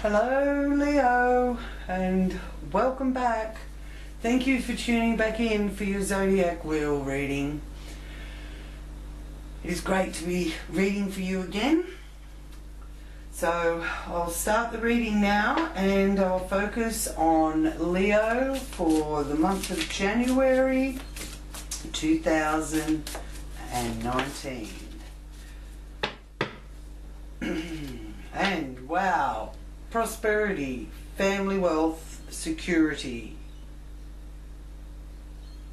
Hello Leo, and welcome back. Thank you for tuning back in for your zodiac wheel reading. It is great to be reading for you again. So I'll start the reading now, and I'll focus on Leo for the month of January 2019. And wow, prosperity, family wealth, security.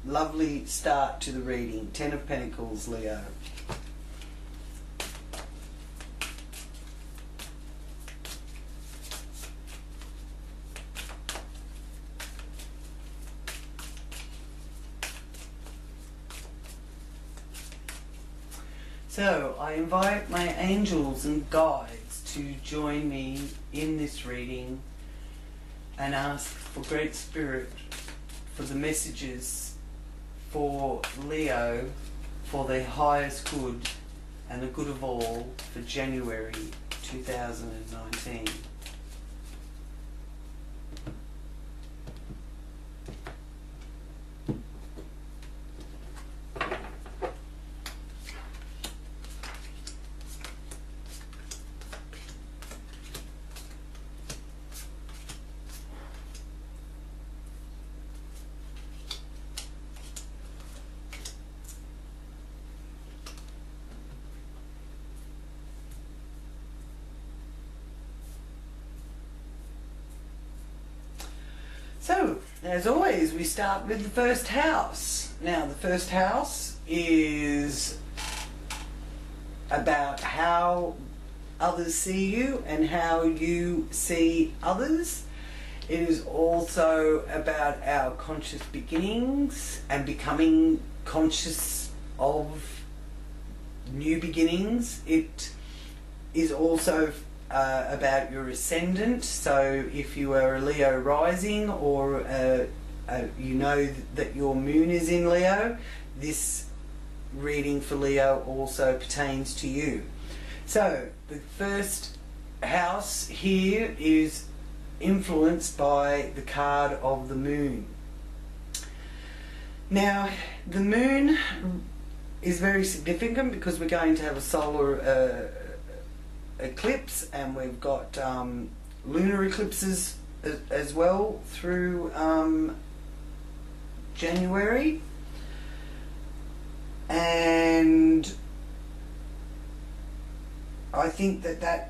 Lovely start to the reading. 10 of Pentacles, Leo. So I invite my angels and guides to join me in this reading and ask for great spirit for the messages for Leo for their highest good and the good of all for January 2019. So, as always, we start with the first house. Now, the first house is about how others see you and how you see others. It is also about our conscious beginnings and becoming conscious of new beginnings. It is also about your ascendant, so if you are a Leo rising or you know that your moon is in Leo, this reading for Leo also pertains to you. So the first house here is influenced by the card of the moon. Now the moon is very significant because we're going to have a solar eclipse, and we've got lunar eclipses as well through January, and I think that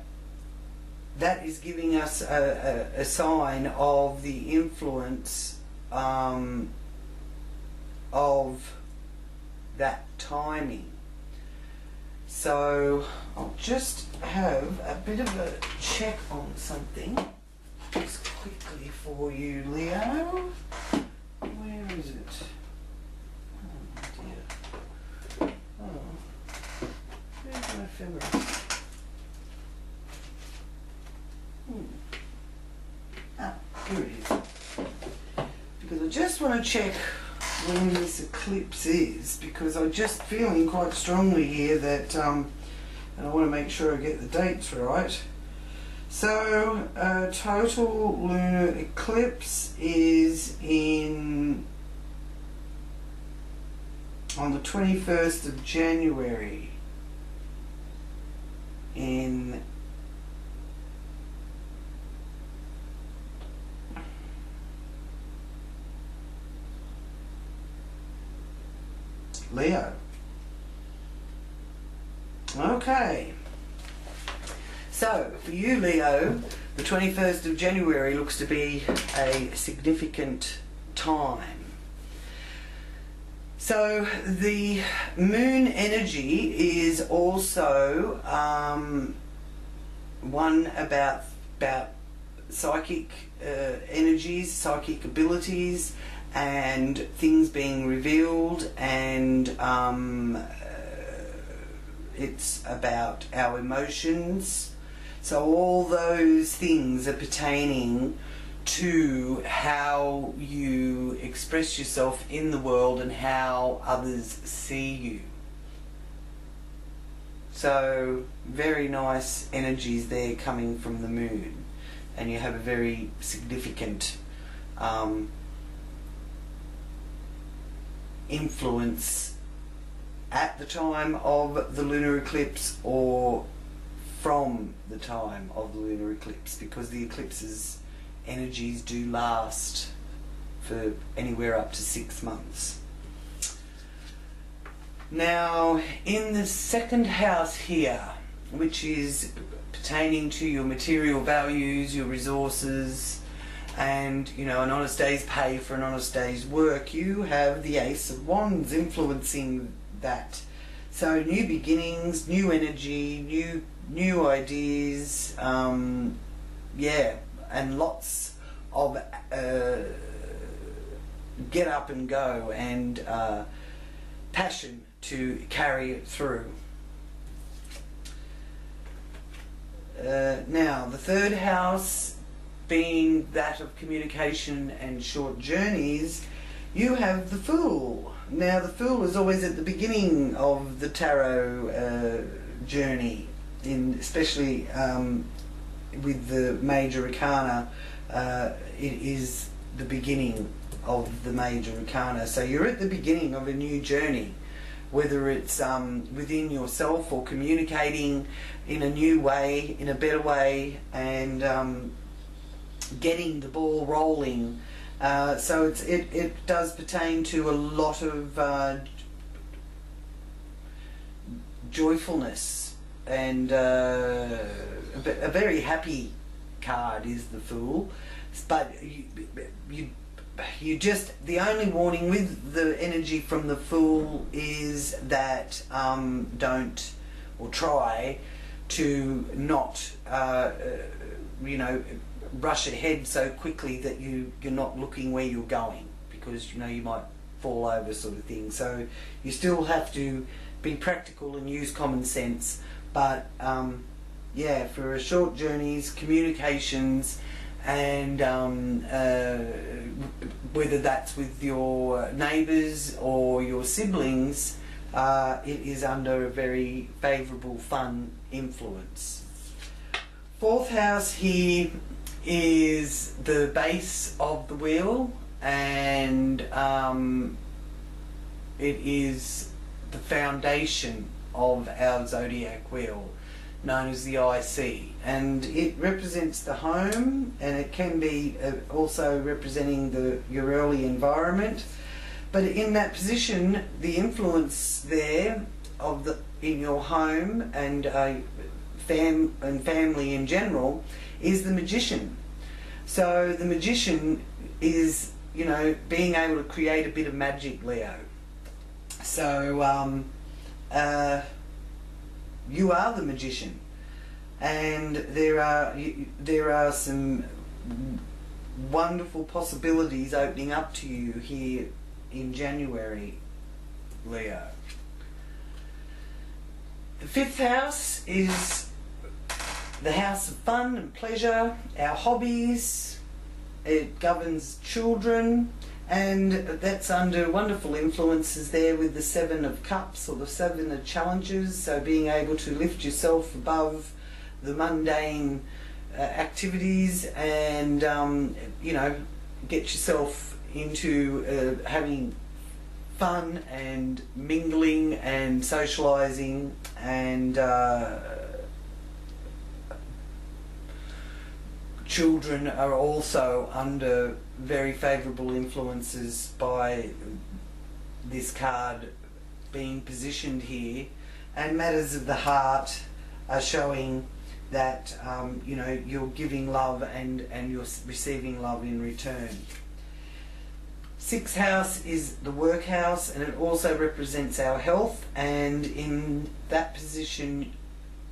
is giving us a sign of the influence of that timing. So I'll just have a bit of a check on something just quickly for you, Leo. Where is it? Oh dear. Oh, where's my finger? Ah, here it is. Because I just want to check when this eclipse is, because I'm just feeling quite strongly here that and I want to make sure I get the dates right. So total lunar eclipse is on the 21st of January in Leo. Okay. So, for you, Leo, the 21st of January looks to be a significant time. So, the moon energy is also one about psychic energies, psychic abilities, and things being revealed, and it's about our emotions. So all those things are pertaining to how you express yourself in the world and how others see you. So very nice energies there coming from the moon. and you have a very significant influence at the time of the lunar eclipse or from the time of the lunar eclipse, because the eclipse's energies do last for anywhere up to 6 months. Now, in the second house here, which is pertaining to your material values, your resources, and, you know, an honest day's pay for an honest day's work, you have the Ace of Wands influencing that. So new beginnings, new energy, new ideas, yeah, and lots of get up and go and passion to carry it through. Now, the third house being that of communication and short journeys, you have the Fool. Now, the Fool is always at the beginning of the tarot journey, especially with the major arcana. It is the beginning of the major arcana. So you're at the beginning of a new journey, whether it's within yourself or communicating in a new way, in a better way, and getting the ball rolling. So it does pertain to a lot of joyfulness, and a very happy card is the Fool. But you just, the only warning with the energy from the Fool is that don't, or try to not you know, rush ahead so quickly that you're not looking where you're going, because, you know, you might fall over, sort of thing. So you still have to be practical and use common sense, but yeah, for short journeys, communications, and whether that's with your neighbours or your siblings, it is under a very favourable, fun influence. Fourth house here is the base of the wheel, and it is the foundation of our zodiac wheel, known as the IC, and it represents the home, and it can be also representing your early environment. But in that position, the influence there of in your home and family in general is the Magician. So the Magician is, you know, being able to create a bit of magic, Leo. So you are the Magician, and there are some wonderful possibilities opening up to you here in January, Leo. The fifth house is the house of fun and pleasure, our hobbies. It governs children, and that's under wonderful influences there with the Seven of Cups, or the Seven of Challenges. So being able to lift yourself above the mundane activities, and you know, get yourself into having fun and mingling and socialising, and children are also under very favourable influences by this card being positioned here, and matters of the heart are showing that you know, you're giving love and you're receiving love in return. Sixth house is the work house, and it also represents our health, and in that position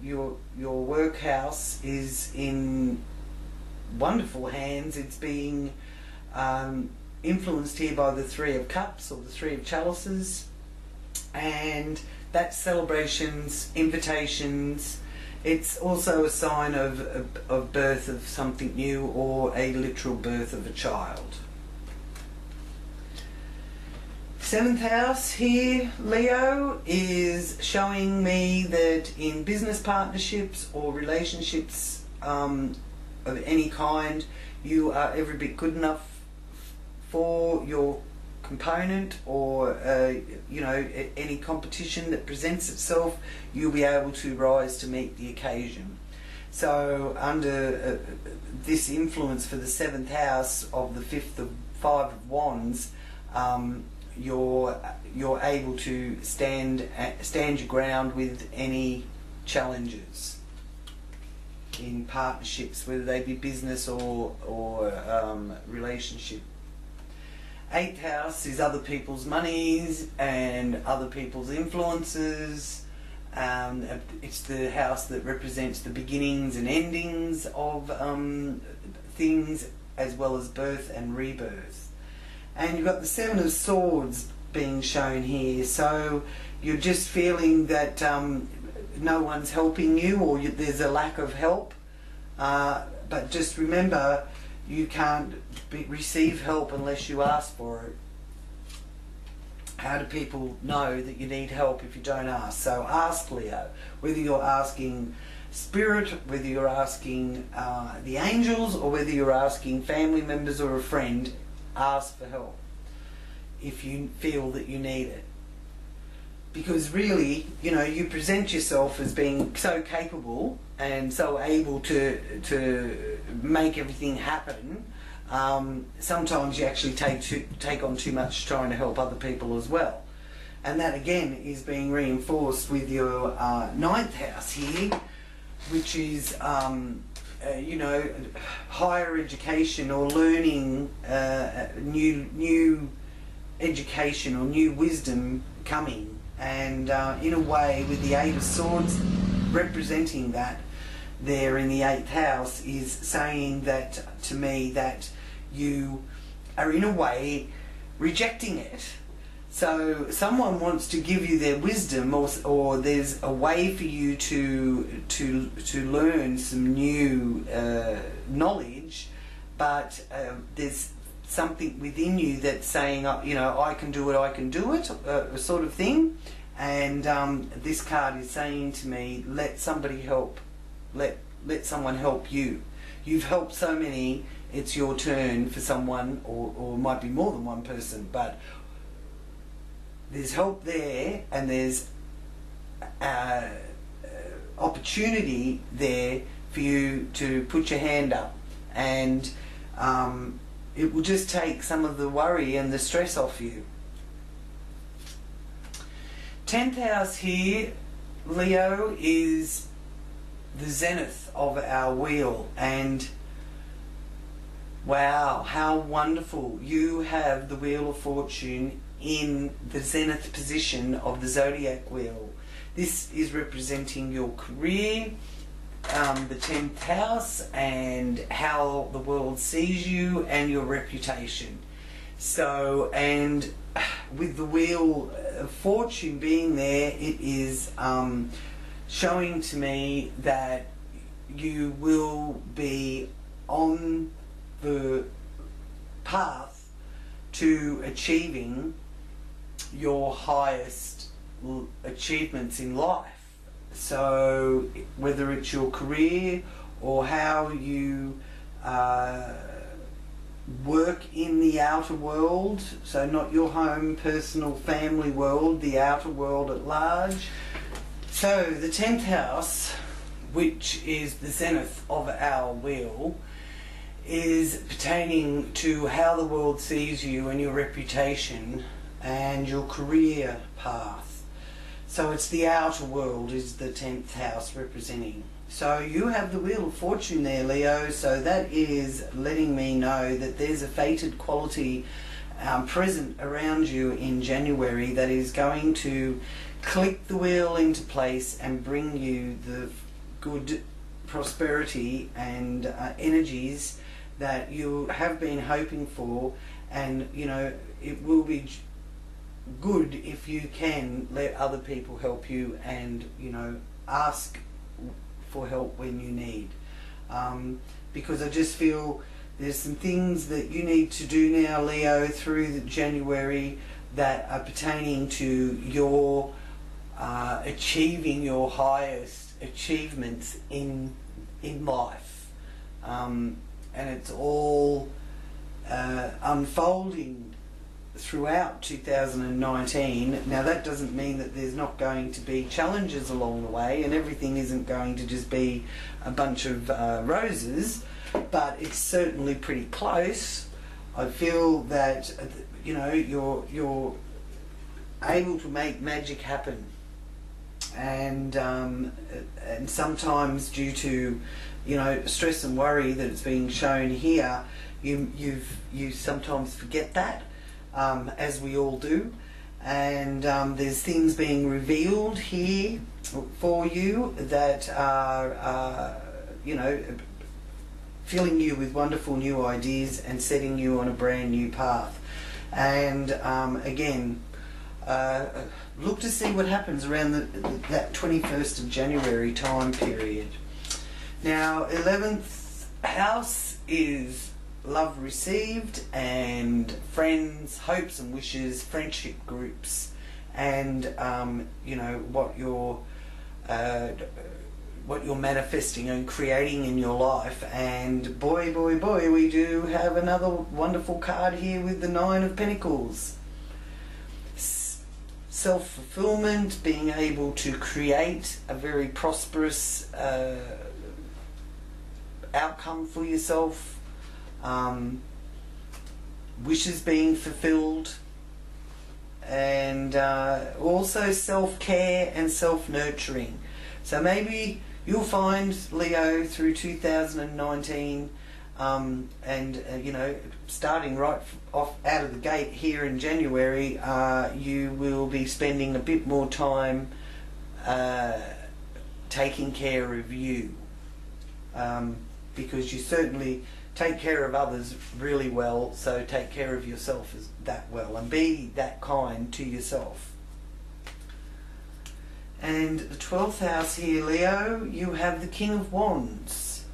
your work house is in wonderful hands. It's being influenced here by the Three of Cups, or the Three of Chalices, and that's celebrations, invitations. It's also a sign of birth of something new, or a literal birth of a child. Seventh house here, Leo, is showing me that in business partnerships or relationships, of any kind. You are every bit good enough for your component, or any competition that presents itself. You'll be able to rise to meet the occasion. So under this influence for the 7th house of the 5 of Wands, you're able to stand your ground with any challenges in partnerships, whether they be business or relationship. 8th house is other people's monies and other people's influences. It's the house that represents the beginnings and endings of things, as well as birth and rebirth. And you've got the 7 of Swords being shown here, so you're just feeling that no one's helping you, or there's a lack of help, but just remember, you can't receive help unless you ask for it. How do people know that you need help if you don't ask? So ask, Leo, whether you're asking spirit, whether you're asking the angels, or whether you're asking family members or a friend, ask for help if you feel that you need it. Because really, you present yourself as being so capable and so able to make everything happen. Sometimes you actually take on too much trying to help other people as well. And that again is being reinforced with your 9th house here, which is higher education or learning, new education or new wisdom coming. And in a way, with the 8 of Swords representing that there in the 8th house, is saying that to me that you are in a way rejecting it. So someone wants to give you their wisdom, or there's a way for you to learn some new knowledge, but there's something within you that's saying, I can do it, sort of thing. And this card is saying to me, let somebody help, let someone help you. You've helped so many, it's your turn for someone, or might be more than one person, but there's help there, and there's opportunity there for you to put your hand up, and it will just take some of the worry and the stress off you. 10th house here, Leo, is the zenith of our wheel, and wow, how wonderful. You have the Wheel of Fortune in the zenith position of the zodiac wheel. This is representing your career, the 10th house, and how the world sees you, and your reputation. So, and with the Wheel of Fortune being there, it is showing to me that you will be on the path to achieving your highest achievements in life. So whether it's your career or how you work in the outer world, so not your home, personal, family world, the outer world at large. So the 10th house, which is the zenith of our wheel, is pertaining to how the world sees you and your reputation and your career path. So it's the outer world is the 10th house representing. So you have the Wheel of Fortune there, Leo, so that is letting me know that there's a fated quality present around you in January that is going to click the wheel into place and bring you the good prosperity and energies that you have been hoping for. And it will be good if you can let other people help you, and ask for help when you need, because I just feel there's some things that you need to do now, Leo, through the January that are pertaining to your achieving your highest achievements in life. and it's all unfolding throughout 2019. Now that doesn't mean that there's not going to be challenges along the way, and everything isn't going to just be a bunch of roses, but it's certainly pretty close. I feel that you're able to make magic happen, and sometimes due to stress and worry that it's being shown here, you sometimes forget that, as we all do, and there's things being revealed here for you that are filling you with wonderful new ideas and setting you on a brand new path. And again, look to see what happens around that 21st of January time period. Now, 11th house is love received and friends, hopes and wishes, friendship groups, and what you're manifesting and creating in your life. And boy, we do have another wonderful card here with the Nine of Pentacles. Self-fulfillment, being able to create a very prosperous outcome for yourself, wishes being fulfilled, and also self-care and self-nurturing. So maybe you'll find, Leo, through 2019, starting right off out of the gate here in January, you will be spending a bit more time taking care of you, because you certainly take care of others really well, so take care of yourself as that well, and be that kind to yourself. And the 12th house here, Leo, you have the King of Wands.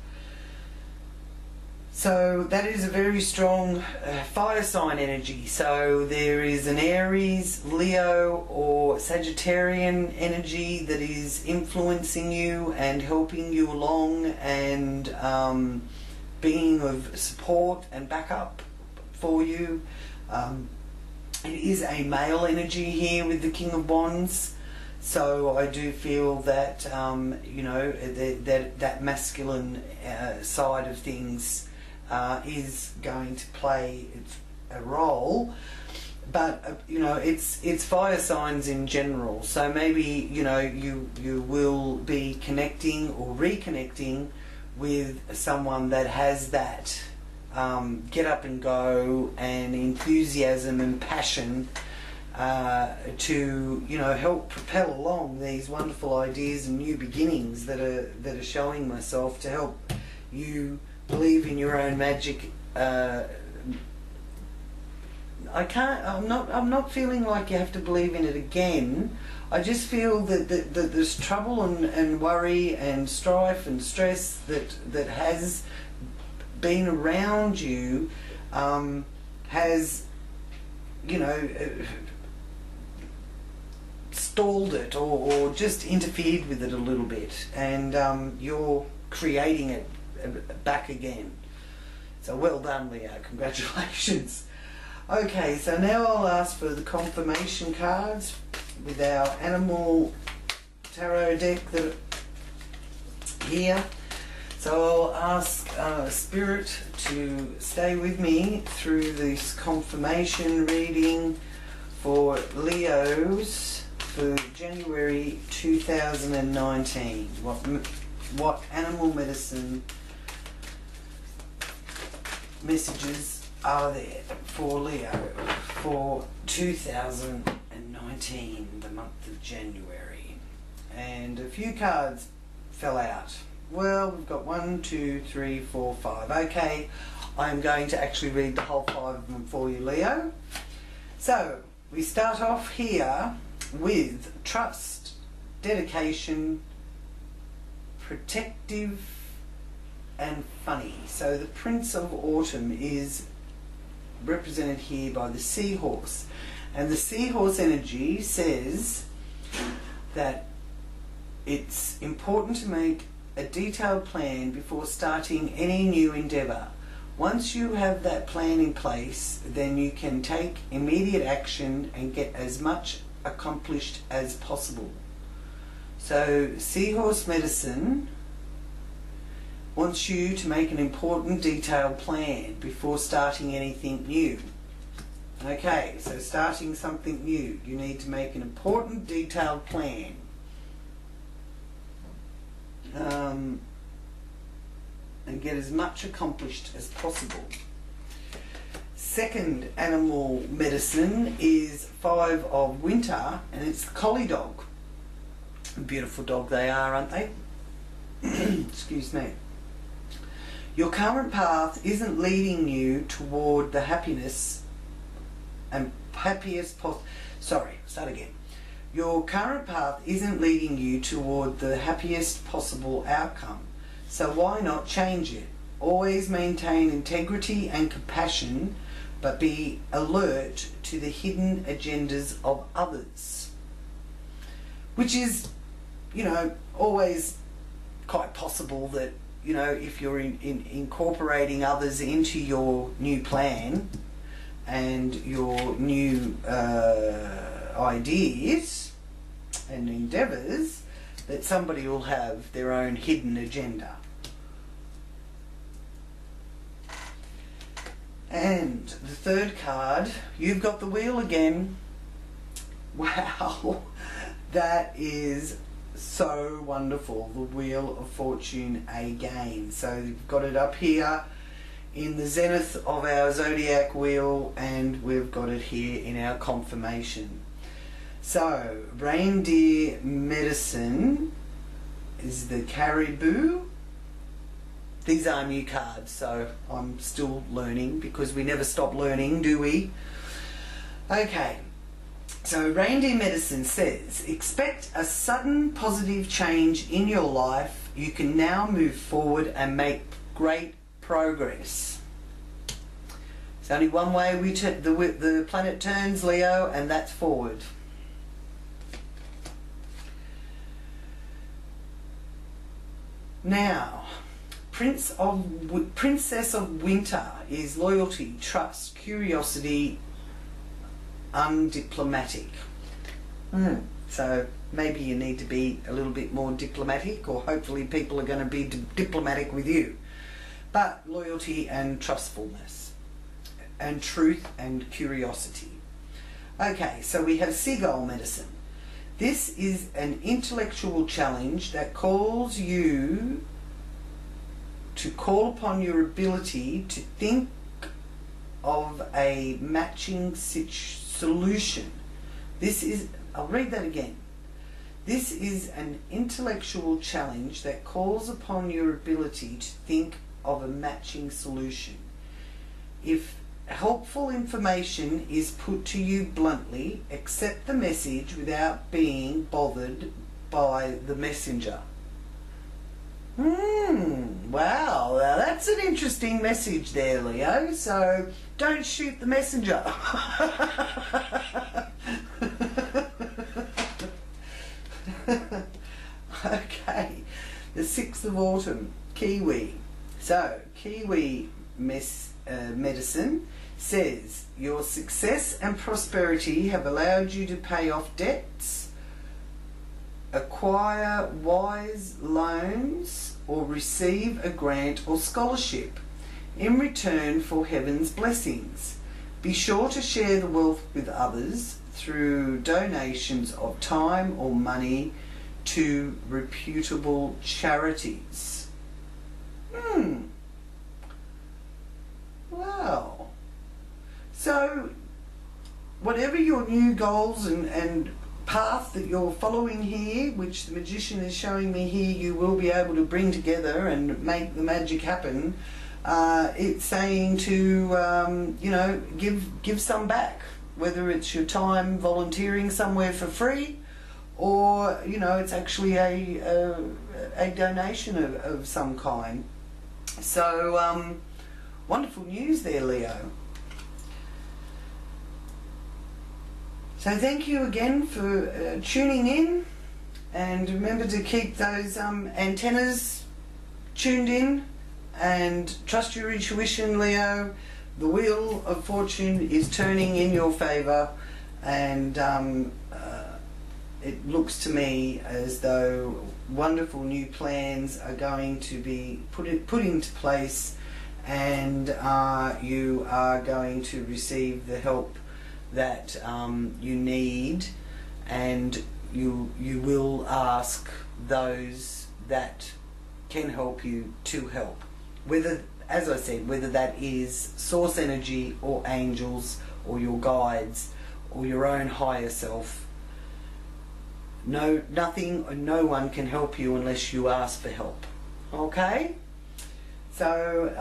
So that is a very strong fire sign energy. So there is an Aries, Leo or Sagittarian energy that is influencing you and helping you along, and being of support and backup for you. It is a male energy here with the King of Wands. So I do feel that that masculine side of things is going to play a role, but it's fire signs in general. So maybe you will be connecting or reconnecting with someone that has that get up and go and enthusiasm and passion to help propel along these wonderful ideas and new beginnings that are showing myself, to help you believe in your own magic. I'm not feeling like you have to believe in it again. I just feel that there's trouble and worry and strife and stress that has been around you, has stalled it or just interfered with it a little bit, and you're creating it back again. So well done, Leo, congratulations. Okay, so now I'll ask for the confirmation cards with our animal tarot deck that here. So I'll ask Spirit to stay with me through this confirmation reading for Leos for January 2019. What animal medicine messages are there for Leo for 2019, the month of January? And a few cards fell out. Well, we've got 1, 2, 3, 4, 5. Okay, I'm going to actually read the whole 5 of them for you, Leo. So we start off here with trust, dedication, protective, and funny. So the Prince of Autumn is represented here by the seahorse, and the seahorse energy says that it's important to make a detailed plan before starting any new endeavour. Once you have that plan in place, then you can take immediate action and get as much accomplished as possible. So Seahorse Medicine wants you to make an important detailed plan before starting anything new. Okay, so starting something new, you need to make an important detailed plan. And get as much accomplished as possible. Second animal medicine is 5 of Winter, and it's the collie dog. A beautiful dog they are, aren't they? Excuse me. Your current path isn't leading you toward the happiness and Your current path isn't leading you toward the happiest possible outcome. So why not change it? Always maintain integrity and compassion, but be alert to the hidden agendas of others. Which is, always quite possible that, if you're incorporating others into your new plan and your new ideas and endeavours, that somebody will have their own hidden agenda. And the third card, you've got the wheel again. Wow, that is so wonderful. The Wheel of Fortune again. So you've got it up here in the zenith of our zodiac wheel, and we've got it here in our confirmation. So Reindeer Medicine is the Caribou. These are new cards, so I'm still learning, because we never stop learning, do we? Okay, so Reindeer Medicine says, expect a sudden positive change in your life. You can now move forward and make great progress. There's only one way the planet turns, Leo, and that's forward. Now, Princess of Winter is loyalty, trust, curiosity, undiplomatic. So maybe you need to be a little bit more diplomatic, or hopefully people are going to be diplomatic with you. But loyalty and trustfulness, and truth and curiosity. Okay, so we have Seagull Medicine. This is an intellectual challenge that calls you to call upon your ability to think of a matching solution. I'll read that again. This is an intellectual challenge that calls upon your ability to think of a matching solution. If helpful information is put to you bluntly, accept the message without being bothered by the messenger. Wow, now that's an interesting message there, Leo. So don't shoot the messenger. Okay, the 6th of Autumn, Kiwi. So Kiwi Medicine says, your success and prosperity have allowed you to pay off debts, acquire wise loans, or receive a grant or scholarship in return for heaven's blessings. Be sure to share the wealth with others through donations of time or money to reputable charities. Wow. So whatever your new goals and path that you're following here, which the magician is showing me here, you will be able to bring together and make the magic happen. It's saying to give some back, whether it's your time volunteering somewhere for free, or it's actually a donation of some kind. So wonderful news there, Leo. So thank you again for tuning in, and remember to keep those antennas tuned in and trust your intuition, Leo. The wheel of fortune is turning in your favour, and it looks to me as though wonderful new plans are going to be put into place, and you are going to receive the help that you need, and you will ask those that can help you to help. Whether, as I said, whether that is source energy or angels or your guides or your own higher self. Nothing or no one can help you unless you ask for help. Okay? So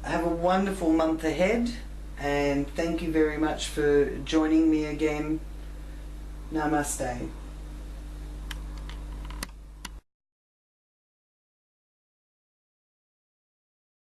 have a wonderful month ahead, and thank you very much for joining me again. Namaste.